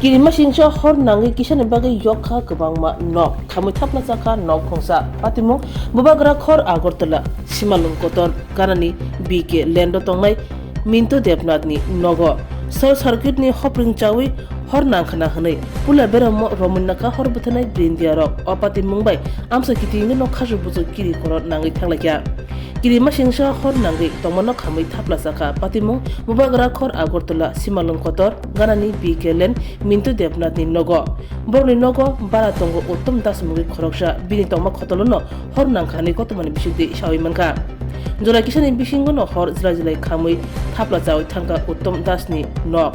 Kirima Shingsha Hor Nangi Kishan Bagay Yoka Kabangma Nok Khamwi Thaplachakha Nok Khungsa Patimung Bubagra Khor Agortala Simalung Kotor Karani BK Lendo Tongai MintuDebnathni Nogo ShortCircuit ni Khungsa Hor Nangkhana Hanai Pula Beramo Romunaka Hor Buthanai Brindiarok Patimung Bai Amsa Kitingi no Khashubuzu Kiri Korot Nangi Thanglakya Kirima Shingsha Hor Nangi Tomano Khamwi Thaplachakha Patimung Bubagra Khor Agortala Simalung Kotor Ganani BK MintuDebnathni Nogo Borni Nogo Baratongo Uttom Dasmugi Khoroksha Bini Tongma Khotolono Hor Nangkhani Kotomani Bishudi Shawimanka Jora Kishani Bishingono Hor Zilai Khamwi Thaplachakha Thangka Uttom Dasni No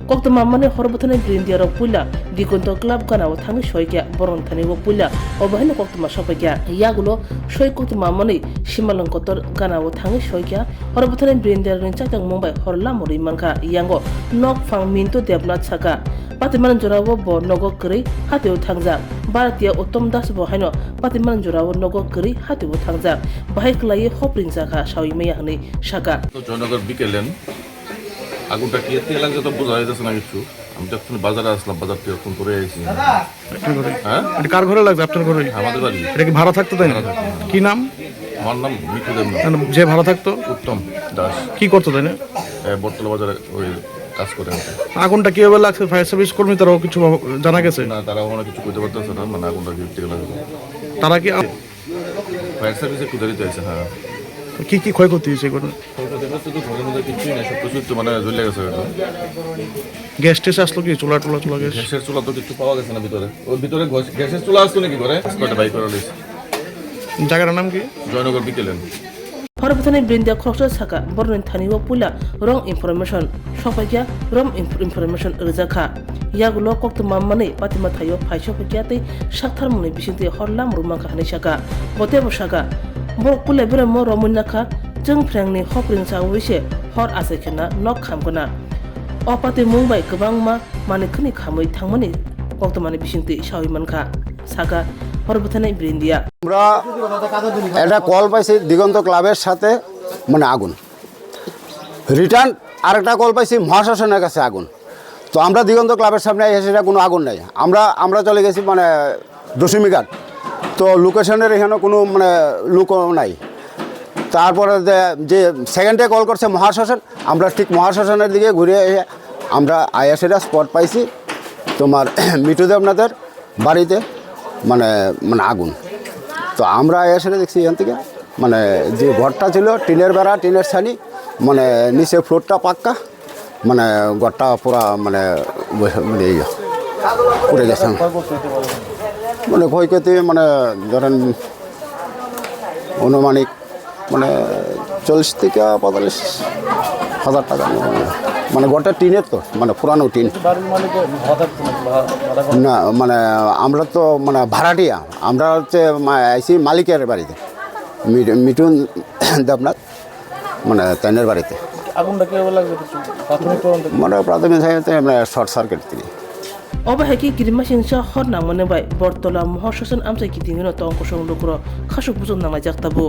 Koktoma Mane Horbothane Brindiaro Pula Dikonto Club Kana Thangi Shoykya Boron Thanigo Pula Obahino Koktoma Shopakya Yagulo Shoy Koktoma Mane Shimalong Kotor Kana Thangi Shoykya Horbothane Brindiaro Chakang Mumbai Horlamori Manka Yango Nok Fang MintuDebnathni Patiman Jorawo Bo Nogo Kri Hatio Thangza Baratia Uttom Das Bo Haino Patiman Jorawo Nogo Kri Hatio Thangza Bahiklai Hopring Zaka Shawi Mayahni Shaka Jonagar Bikelen আগুনটা কি এতে লাগছে তো বোঝা যাচ্ছে না কিছু আমি তো এখন বাজারে আসলাম বাজার থেকে ফোন করে আইছি হ্যাঁ এটা কার ঘরে লাগছে আপনার ঘরে আমাদের বাড়ি এটা কি ভাড়া থাকতো তাই না কি নাম আমার নাম MintuDebnathni যে ভাড়া থাকতো উত্তম দাস কি করতো তাই না বটতলা বাজারে ওই কাজ করে আগুনটা কিভাবে লাগছে ফায়ার সার্ভিস কর্মী তারাও কিছু জানা গেছে না তারা ওখানে কিছু কইতে পারতেছে না মানে আগুনটা কি থেকে লাগছে তারা কি ফায়ার সার্ভিসে কুদারিতে আছে হ্যাঁ কি কি ক্ষয়ক্ষতি হয়েছে এগুলো গ্যাস টেস আসলো কি চুলা গ্যাস গ্যাসের চুলা তো কিছু পাওয়া গেছে না ভিতরে ওর ভিতরে গ্যাসের চুলা আসতো নাকি করে বাই করে লইছে জায়গাটার নাম কি Joynagar বিকেলেন Horbothane Brindia Khoksa Saka Born Thaniwo Pula Wrong Information Shopakya Wrong Information Rizakha Yagulo Koktoma Mane Patima Thayo Phaichopakya Shakthar Mune Bishinte Horlam Rumaka Hani Shaka Botebo Shaka Bok Pula Beramo Romunaka Chwngpherangni Hopring Sawishe Hor Asekena Nok Khamkona Patimungbai Kabangma Mane Khni Khamwi Thangmani Koktomani Bishinte Shawimanka Saka Horbothane Brindia আমরা একটা call পাইছি দিগন্ত ক্লাবের সাথে মানে আগুন return আরেকটা call পাইছি মহাশাসনের কাছে আগুন তো আমরা দিগন্ত ক্লাবের সামনে এসে কোনো আগুন নাই আমরা চলে গেছি মানে দশমীঘাট তো লোকেশনের এখানে কোনো মানে লুকও নাই তারপরে যে সেকেন্ডে কল করছে মহাশাসন আমরা ঠিক মহাশাসনের দিকে ঘুরে এসে আমরা আইএসএটা স্পট পাইছি তোমার MintuDebnathের বাড়িতে মানে আগুন তো আমরা এসে দেখছি এখান থেকে মানে যে ঘরটা ছিল টিনের বেড়া টিনের ছানি মানে নিচে ফ্লোরটা পাক্কা মানে ঘরটা পুরা মানে পুড়ে গেছে মানে ক্ষয়ক্ষতি মানে ধরেন অনুমানিক মানে 40 থেকে 45 হাজার টাকা মানে ঘরটা টিনের তো মানে পুরানো টিন না মানে আমরা তো মানে ভাড়াটিয়া আমরা হচ্ছে আইসি মালিকের বাড়িতে MintuDebnathni মানে তাইনের বাড়িতে মানে প্রাথমিক শর্ট সার্কিট থেকে Obahaki Kirima Shingsha Hor Nangmane Bai Bortola Mohashasan Amsa Kitingino Tongko Shong Lokro Khashuk Buzon Nangla Jaktabo